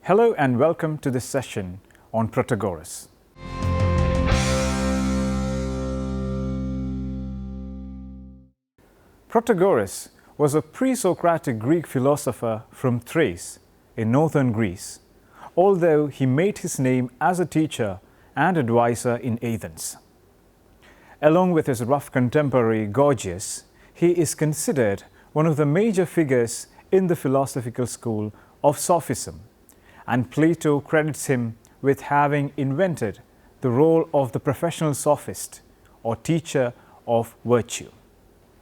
Hello and welcome to this session on Protagoras. Protagoras was a pre-Socratic Greek philosopher from Thrace in northern Greece, although he made his name as a teacher and advisor in Athens. Along with his rough contemporary Gorgias, he is considered one of the major figures in the philosophical school of Sophism, and Plato credits him with having invented the role of the professional sophist or teacher of virtue.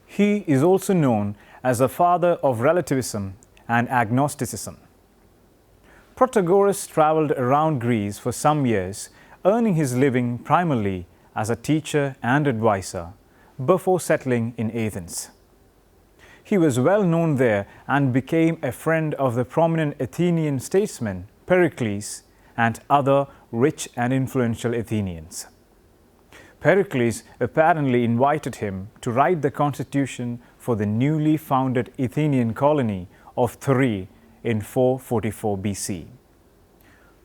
He is also known as the father of relativism and Agnosticism. Protagoras traveled around Greece for some years, earning his living primarily as a teacher and advisor before settling in Athens. He was well known there and became a friend of the prominent Athenian statesman Pericles and other rich and influential Athenians. Pericles apparently invited him to write the constitution for the newly founded Athenian colony of Thurii in 444 BC.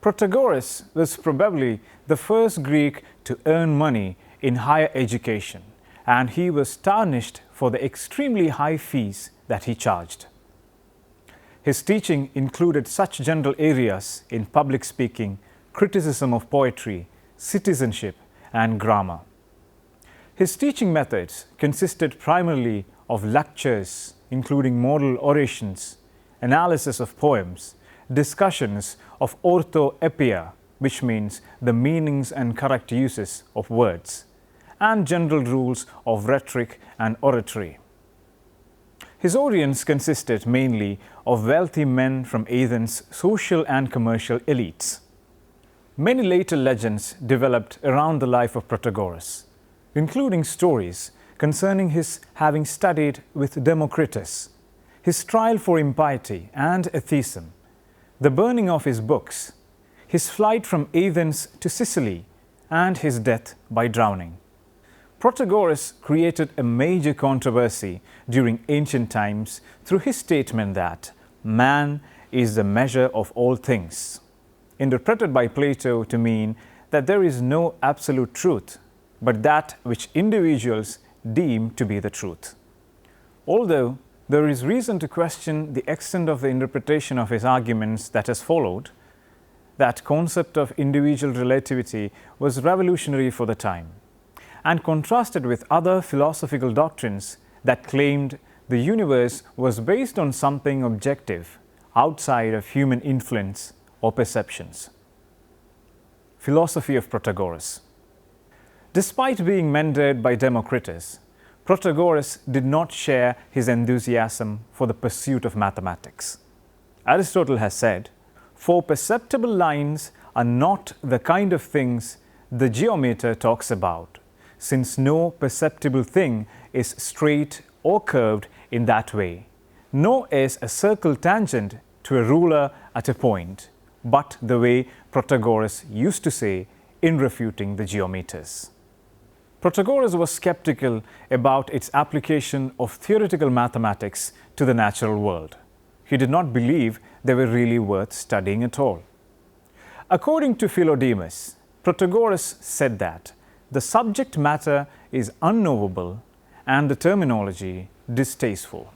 Protagoras was probably the first Greek to earn money in higher education, and he was tarnished for the extremely high fees that he charged. His teaching included such general areas in public speaking, criticism of poetry, citizenship, and grammar. His teaching methods consisted primarily of lectures, including model orations, analysis of poems, discussions of orthoepia, which means the meanings and correct uses of words, and general rules of rhetoric and oratory. His audience consisted mainly of wealthy men from Athens' social and commercial elites. Many later legends developed around the life of Protagoras, including stories concerning his having studied with Democritus, his trial for impiety and atheism, the burning of his books, his flight from Athens to Sicily, and his death by drowning. Protagoras created a major controversy during ancient times through his statement that man is the measure of all things, interpreted by Plato to mean that there is no absolute truth, but that which individuals deem to be the truth. Although there is reason to question the extent of the interpretation of his arguments that has followed, that concept of individual relativity was revolutionary for the time and contrasted with other philosophical doctrines that claimed the universe was based on something objective outside of human influence or perceptions. Philosophy of Protagoras. Despite being mentored by Democritus, Protagoras did not share his enthusiasm for the pursuit of mathematics. Aristotle has said, "For perceptible lines are not the kind of things the geometer talks about, since no perceptible thing is straight or curved in that way, nor is a circle tangent to a ruler at a point, but the way Protagoras used to say in refuting the geometers." Protagoras was skeptical about its application of theoretical mathematics to the natural world. He did not believe they were really worth studying at all. According to Philodemus, Protagoras said that the subject matter is unknowable and the terminology distasteful.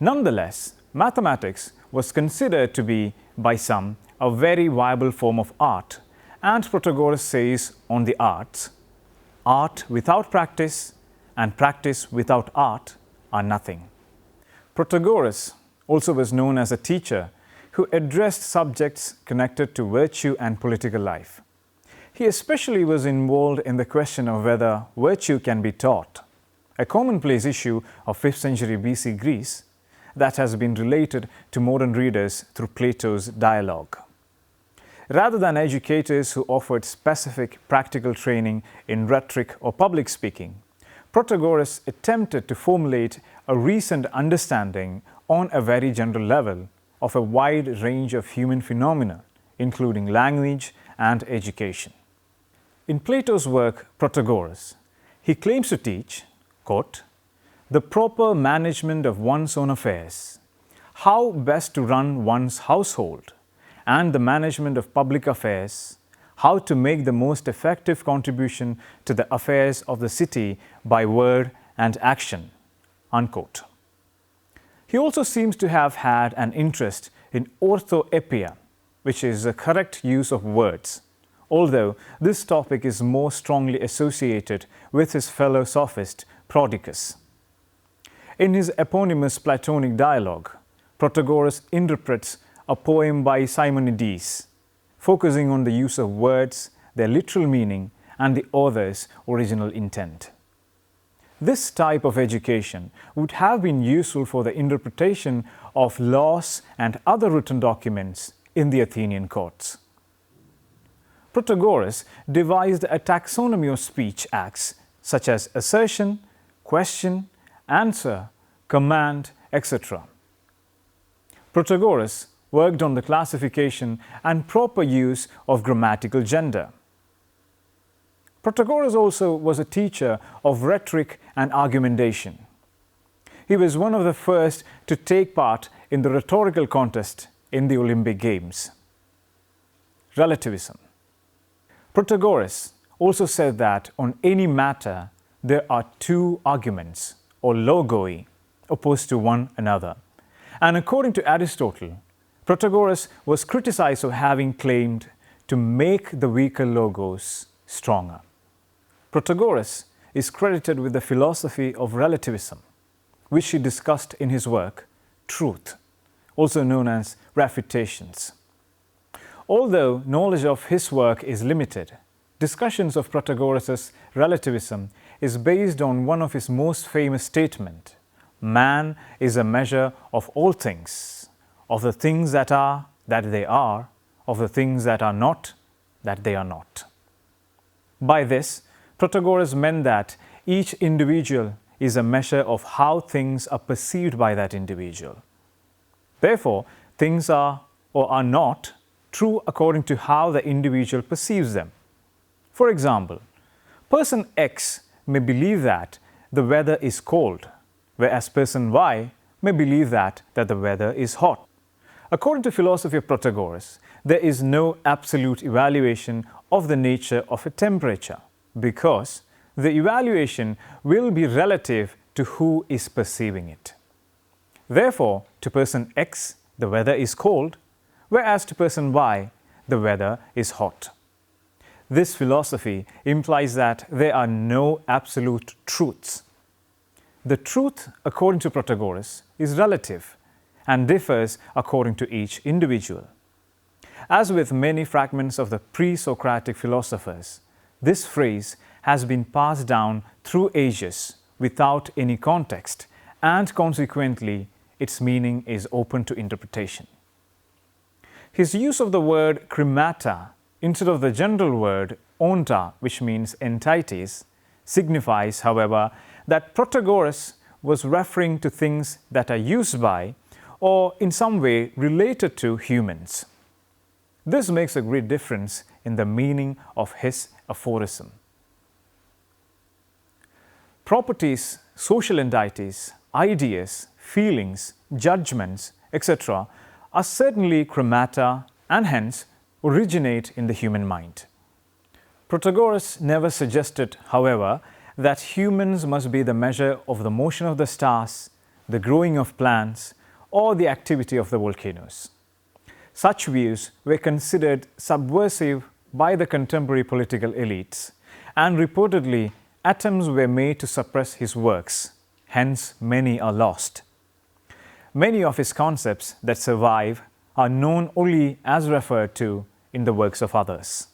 Nonetheless, mathematics was considered to be, by some, a very viable form of art, and Protagoras says on the arts, "Art without practice and practice without art are nothing." Protagoras also was known as a teacher who addressed subjects connected to virtue and political life. He especially was involved in the question of whether virtue can be taught, a commonplace issue of 5th century BC Greece that has been related to modern readers through Plato's dialogue. Rather than educators who offered specific practical training in rhetoric or public speaking, Protagoras attempted to formulate a recent understanding on a very general level of a wide range of human phenomena, including language and education. In Plato's work Protagoras, he claims to teach, quote, "the proper management of one's own affairs, how best to run one's household, and the management of public affairs, how to make the most effective contribution to the affairs of the city by word and action." Unquote. He also seems to have had an interest in orthoepia, which is the correct use of words, although this topic is more strongly associated with his fellow sophist Protagoras. In his eponymous Platonic dialogue, Protagoras interprets a poem by Simonides, focusing on the use of words, their literal meaning, and the author's original intent. This type of education would have been useful for the interpretation of laws and other written documents in the Athenian courts. Protagoras devised a taxonomy of speech acts such as assertion, question, answer, command, etc. Protagoras worked on the classification and proper use of grammatical gender. Protagoras also was a teacher of rhetoric and argumentation. He was one of the first to take part in the rhetorical contest in the Olympic Games. Relativism. Protagoras also said that on any matter there are two arguments, or logoi, opposed to one another. And according to Aristotle, Protagoras was criticized for having claimed to make the weaker logos stronger. Protagoras is credited with the philosophy of relativism, which he discussed in his work, Truth, also known as Refutations. Although knowledge of his work is limited, discussions of Protagoras' relativism is based on one of his most famous statements: "Man is a measure of all things, of the things that are, that they are, of the things that are not, that they are not." By this, Protagoras meant that each individual is a measure of how things are perceived by that individual. Therefore, things are or are not true according to how the individual perceives them. For example, person X may believe that the weather is cold, whereas person Y may believe that the weather is hot. According to philosophy of Protagoras, there is no absolute evaluation of the nature of a temperature, because the evaluation will be relative to who is perceiving it. Therefore, to person X, the weather is cold, whereas to person Y, the weather is hot. This philosophy implies that there are no absolute truths. The truth, according to Protagoras, is relative and differs according to each individual. As with many fragments of the pre-Socratic philosophers, this phrase has been passed down through ages without any context, and consequently, its meaning is open to interpretation. His use of the word chremata instead of the general word onta, which means entities, signifies, however, that Protagoras was referring to things that are used by or in some way related to humans. This makes a great difference in the meaning of his aphorism. Properties, social entities, ideas, feelings, judgments, etc. are certainly chremata and hence originate in the human mind. Protagoras never suggested, however, that humans must be the measure of the motion of the stars, the growing of plants, or the activity of the volcanoes. Such views were considered subversive by the contemporary political elites, and reportedly attempts were made to suppress his works, hence many are lost. Many of his concepts that survive are known only as referred to in the works of others.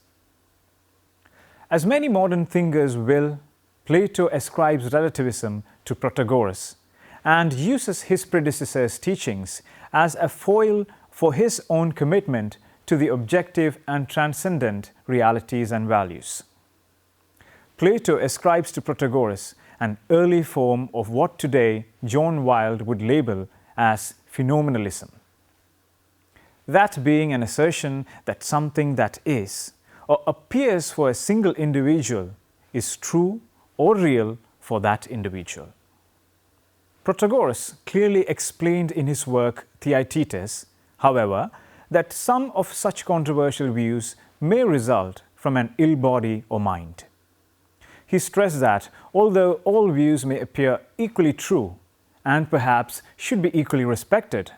As many modern thinkers will, Plato ascribes relativism to Protagoras and uses his predecessor's teachings as a foil for his own commitment to the objective and transcendent realities and values. Plato ascribes to Protagoras an early form of what today John Wilde would label as phenomenalism. That being an assertion that something that is or appears for a single individual is true or real for that individual. Protagoras clearly explained in his work Theaetetus, however, that some of such controversial views may result from an ill body or mind. He stressed that although all views may appear equally true and perhaps should be equally respected,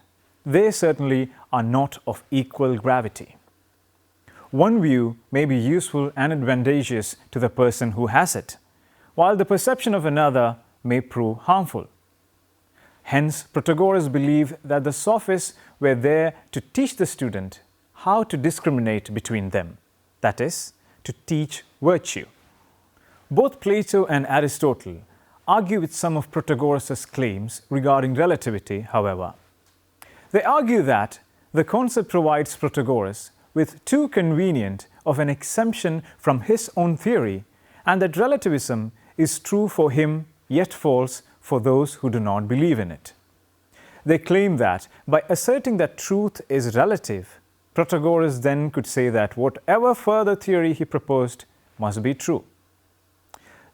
they certainly are not of equal gravity. One view may be useful and advantageous to the person who has it, while the perception of another may prove harmful. Hence, Protagoras believed that the sophists were there to teach the student how to discriminate between them, that is, to teach virtue. Both Plato and Aristotle argue with some of Protagoras' claims regarding relativity, however. They argue that the concept provides Protagoras with too convenient of an exemption from his own theory, and that relativism is true for him yet false for those who do not believe in it. They claim that by asserting that truth is relative, Protagoras then could say that whatever further theory he proposed must be true.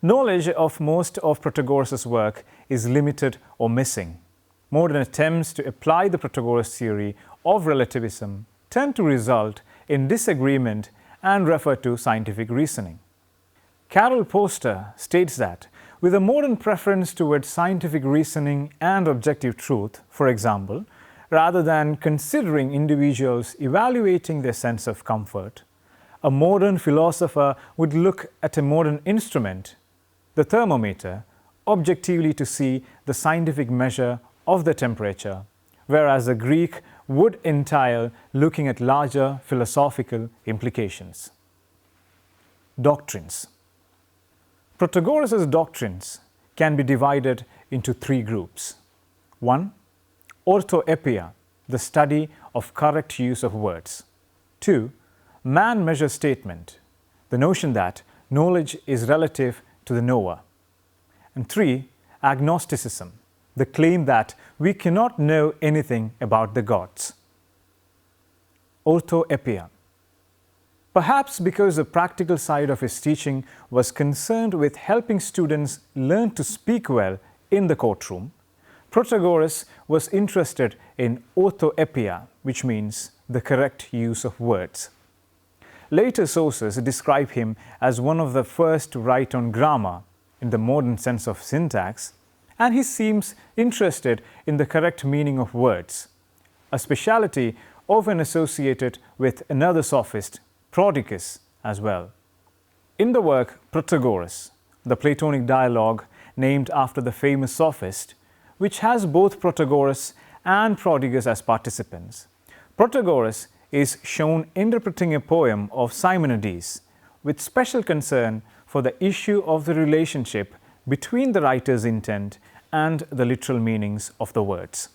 Knowledge of most of Protagoras' work is limited or missing. Modern attempts to apply the Protagoras theory of relativism tend to result in disagreement and refer to scientific reasoning. Carol Poster states that with a modern preference towards scientific reasoning and objective truth, for example, rather than considering individuals evaluating their sense of comfort, a modern philosopher would look at a modern instrument, the thermometer, objectively to see the scientific measure of the temperature, whereas the Greek would entail looking at larger philosophical implications. Doctrines. Protagoras' doctrines can be divided into three groups. 1. Orthoepia, the study of correct use of words. 2. Man-measure statement, the notion that knowledge is relative to the knower. And 3. Agnosticism, the claim that we cannot know anything about the gods. Orthoepia. Perhaps because the practical side of his teaching was concerned with helping students learn to speak well in the courtroom, Protagoras was interested in orthoepia, which means the correct use of words. Later sources describe him as one of the first to write on grammar in the modern sense of syntax, and he seems interested in the correct meaning of words, a speciality often associated with another sophist, Protagoras, as well. In the work Protagoras, the Platonic dialogue named after the famous sophist, which has both Protagoras and Protagoras as participants, Protagoras is shown interpreting a poem of Simonides with special concern for the issue of the relationship between the writer's intent and the literal meanings of the words.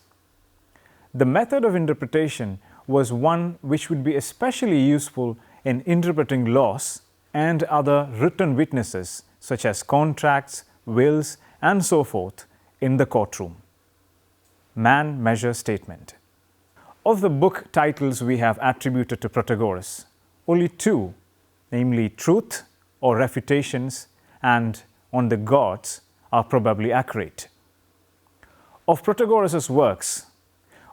The method of interpretation was one which would be especially useful in interpreting laws and other written witnesses such as contracts, wills, and so forth in the courtroom. Man-measure statement. Of the book titles we have attributed to Protagoras, only two, namely Truth or Refutations and On the Gods, are probably accurate. Of Protagoras' works,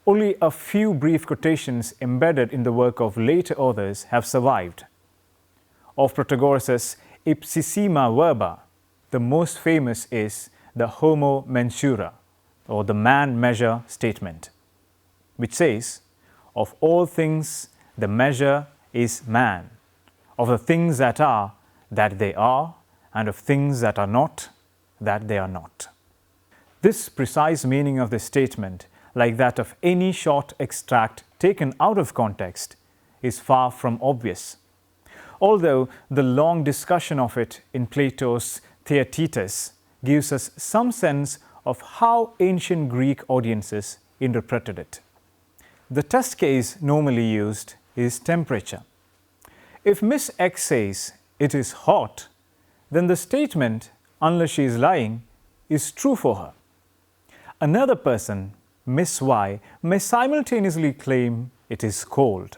only a few brief quotations embedded in the work of later authors have survived. Of Protagoras' Ipsissima Verba, the most famous is the Homo Mensura, or the man-measure statement, which says, "Of all things the measure is man, of the things that are, that they are, and of things that are not, that they are not." This precise meaning of the statement, like that of any short extract taken out of context, is far from obvious, although the long discussion of it in Plato's Theaetetus gives us some sense of how ancient Greek audiences interpreted it. The test case normally used is temperature. If Miss X says it is hot, then the statement, unless she is lying, is true for her. Another person, Miss Y, may simultaneously claim it is cold.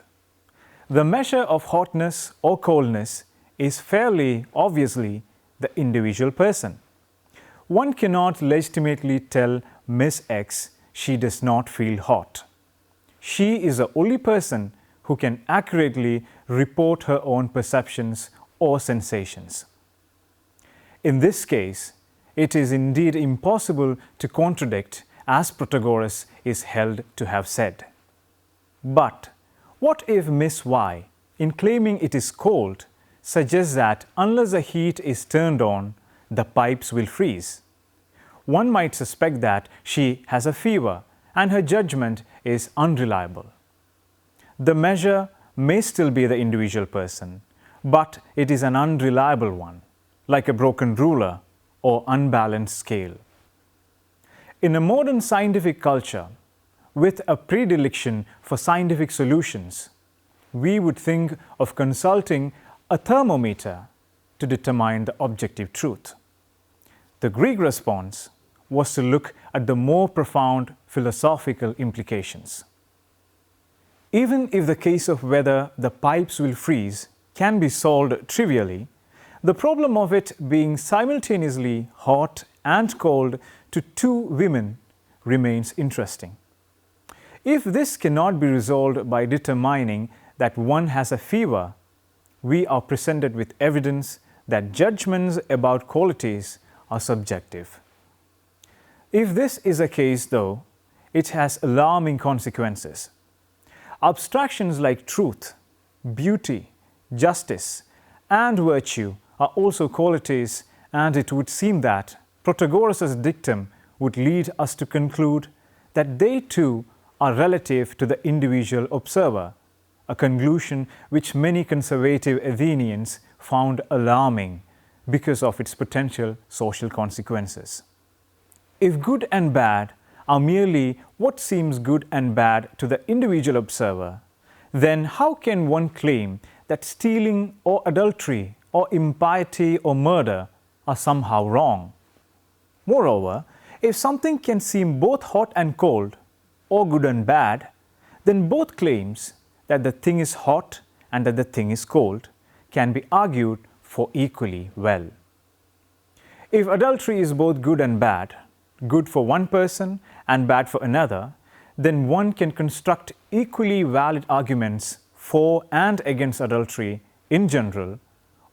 The measure of hotness or coldness is fairly obviously the individual person. One cannot legitimately tell Miss X she does not feel hot. She is the only person who can accurately report her own perceptions or sensations. In this case, it is indeed impossible to contradict, as Protagoras is held to have said. But what if Miss Y, in claiming it is cold, suggests that unless the heat is turned on, the pipes will freeze? One might suspect that she has a fever and her judgment is unreliable. The measure may still be the individual person, but it is an unreliable one, like a broken ruler or unbalanced scale. In a modern scientific culture, with a predilection for scientific solutions, we would think of consulting a thermometer to determine the objective truth. The Greek response was to look at the more profound philosophical implications. Even if the case of whether the pipes will freeze can be solved trivially, the problem of it being simultaneously hot and cold to two women remains interesting. If this cannot be resolved by determining that one has a fever, we are presented with evidence that judgments about qualities are subjective. If this is the case, though, it has alarming consequences. Abstractions like truth, beauty, justice, and virtue are also qualities, and it would seem that Protagoras' dictum would lead us to conclude that they too are relative to the individual observer, a conclusion which many conservative Athenians found alarming because of its potential social consequences. If good and bad are merely what seems good and bad to the individual observer, then how can one claim that stealing or adultery or impiety or murder are somehow wrong? Moreover, if something can seem both hot and cold, or good and bad, then both claims that the thing is hot and that the thing is cold can be argued for equally well. If adultery is both good and bad, good for one person and bad for another, then one can construct equally valid arguments for and against adultery in general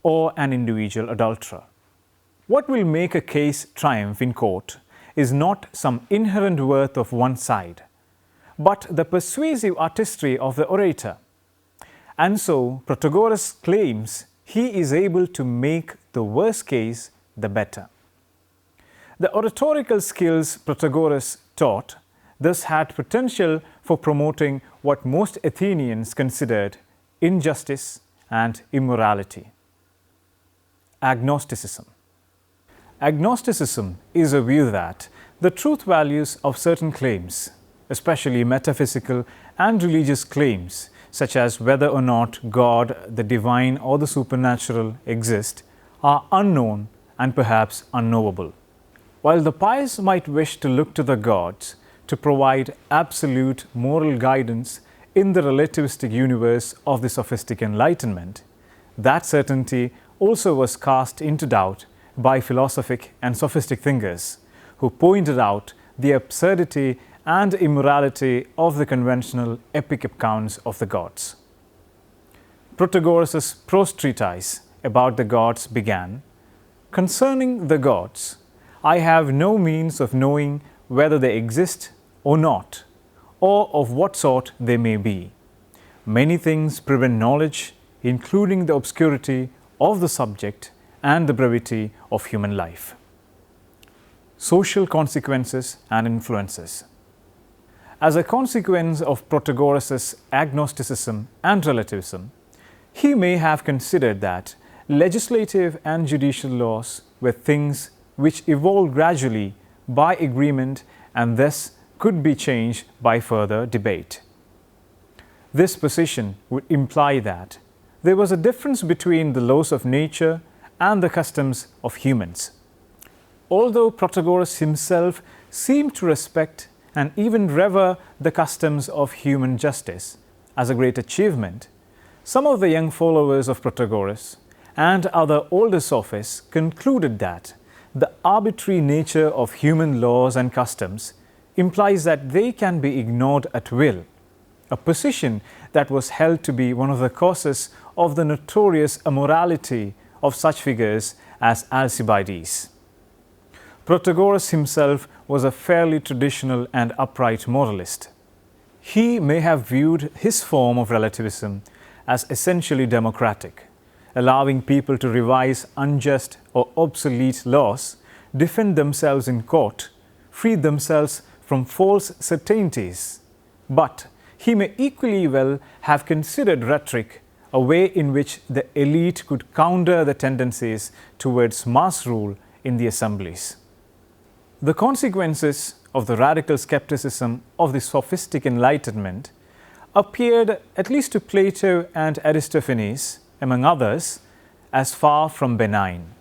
or an individual adulterer. What will make a case triumph in court is not some inherent worth of one side, but the persuasive artistry of the orator. And so Protagoras claims he is able to make the worst case the better. The oratorical skills Protagoras taught thus had potential for promoting what most Athenians considered injustice and immorality. Agnosticism. Agnosticism is a view that the truth values of certain claims, especially metaphysical and religious claims, such as whether or not God, the divine or the supernatural exist, are unknown and perhaps unknowable. While the pious might wish to look to the gods to provide absolute moral guidance in the relativistic universe of the sophistic enlightenment, that certainty also was cast into doubt by philosophic and sophistic thinkers who pointed out the absurdity and immorality of the conventional epic accounts of the gods. Protagoras' prose treatise about the gods began, "Concerning the gods, I have no means of knowing whether they exist or not, or of what sort they may be. Many things prevent knowledge, including the obscurity of the subject and the brevity of human life." Social consequences and influences. As a consequence of Protagoras' agnosticism and relativism, he may have considered that legislative and judicial laws were things which evolved gradually by agreement and thus could be changed by further debate. This position would imply that there was a difference between the laws of nature and the customs of humans. Although Protagoras himself seemed to respect and even revere the customs of human justice as a great achievement, some of the young followers of Protagoras and other older sophists concluded that the arbitrary nature of human laws and customs implies that they can be ignored at will, a position that was held to be one of the causes of the notorious immorality of such figures as Alcibiades. Protagoras himself was a fairly traditional and upright moralist. He may have viewed his form of relativism as essentially democratic, allowing people to revise unjust or obsolete laws, defend themselves in court, free themselves from false certainties. But he may equally well have considered rhetoric a way in which the elite could counter the tendencies towards mass rule in the assemblies. The consequences of the radical skepticism of the sophistic Enlightenment appeared, at least to Plato and Aristophanes, among others, as far from benign.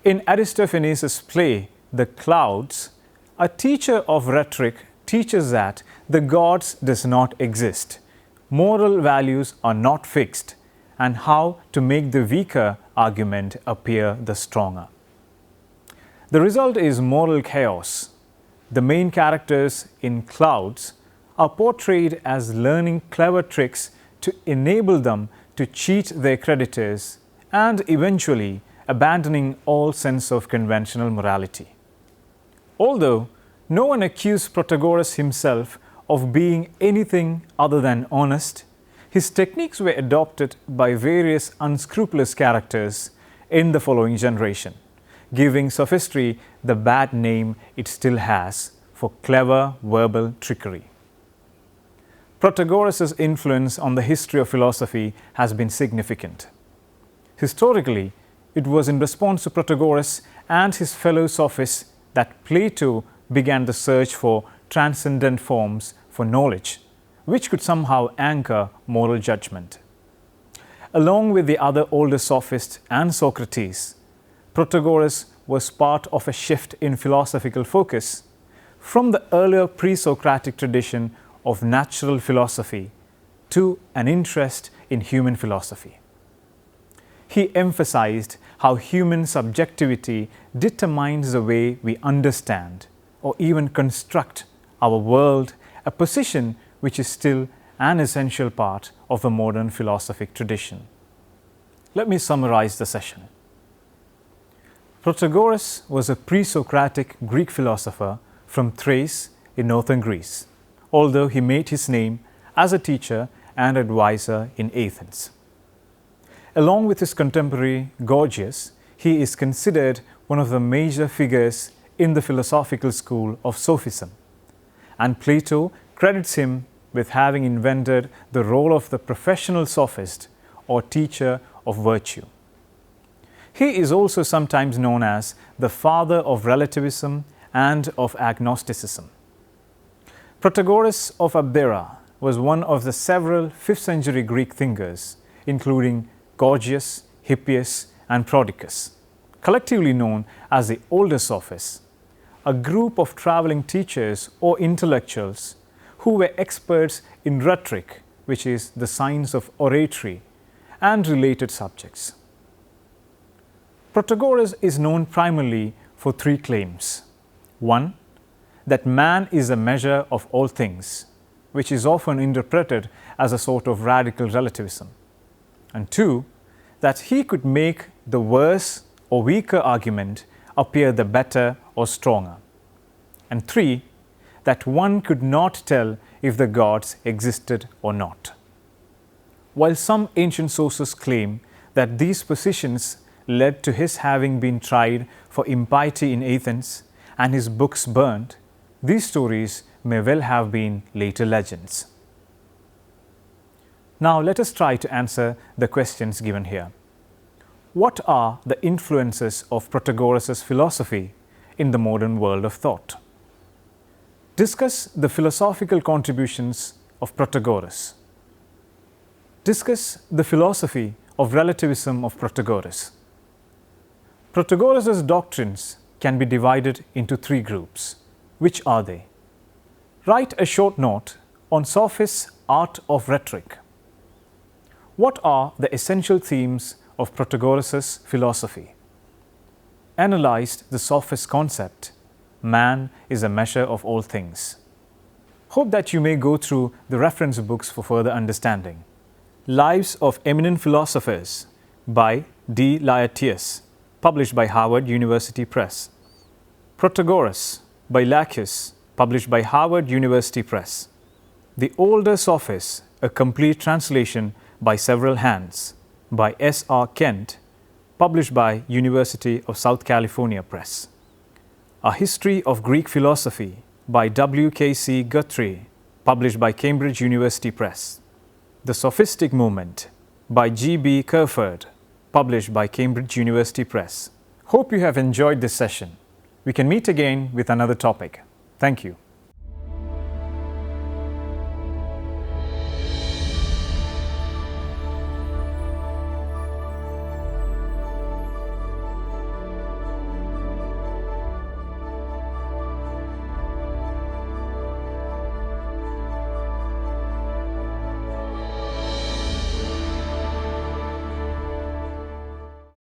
In Aristophanes' play, The Clouds, a teacher of rhetoric teaches that the gods does not exist, moral values are not fixed, and how to make the weaker argument appear the stronger. The result is moral chaos. The main characters in Clouds are portrayed as learning clever tricks to enable them to cheat their creditors and eventually abandoning all sense of conventional morality. Although no one accused Protagoras himself of being anything other than honest, his techniques were adopted by various unscrupulous characters in the following generation, giving sophistry the bad name it still has for clever verbal trickery. Protagoras' influence on the history of philosophy has been significant. Historically, it was in response to Protagoras and his fellow sophists that Plato began the search for transcendent forms for knowledge, which could somehow anchor moral judgment. Along with the other older sophists and Socrates, Protagoras was part of a shift in philosophical focus from the earlier pre-Socratic tradition of natural philosophy to an interest in human philosophy. He emphasized how human subjectivity determines the way we understand or even construct our world, a position which is still an essential part of the modern philosophic tradition. Let me summarize the session. Protagoras was a pre-Socratic Greek philosopher from Thrace in northern Greece, although he made his name as a teacher and advisor in Athens. Along with his contemporary Gorgias, he is considered one of the major figures in the philosophical school of Sophism, and Plato credits him with having invented the role of the professional sophist or teacher of virtue. He is also sometimes known as the father of relativism and of agnosticism. Protagoras of Abdera was one of the several 5th century Greek thinkers, including Gorgias, Hippias, and Prodicus, collectively known as the older sophists, a group of traveling teachers or intellectuals who were experts in rhetoric, which is the science of oratory, and related subjects. Protagoras is known primarily for 3 claims. 1. That man is a measure of all things, which is often interpreted as a sort of radical relativism. And 2. That he could make the worse or weaker argument appear the better or stronger. And 3. That one could not tell if the gods existed or not. While some ancient sources claim that these positions led to his having been tried for impiety in Athens and his books burnt, these stories may well have been later legends. Now let us try to answer the questions given here. What are the influences of Protagoras' philosophy in the modern world of thought? Discuss the philosophical contributions of Protagoras. Discuss the philosophy of relativism of Protagoras. Protagoras' doctrines can be divided into 3 groups. Which are they? Write a short note on Sophists' art of rhetoric. What are the essential themes of Protagoras' philosophy? Analyze the Sophist concept, man is a measure of all things. Hope that you may go through the reference books for further understanding. Lives of Eminent Philosophers by D. Laertius, published by Harvard University Press. Protagoras by Laertius, published by Harvard University Press. The Older Sophists, a complete translation by several hands, by S. R. Kent, published by University of South California Press. A History of Greek Philosophy by W. K. C. Guthrie, published by Cambridge University Press. The Sophistic Movement by G. B. Kerford, published by Cambridge University Press. Hope you have enjoyed this session. We can meet again with another topic. Thank you.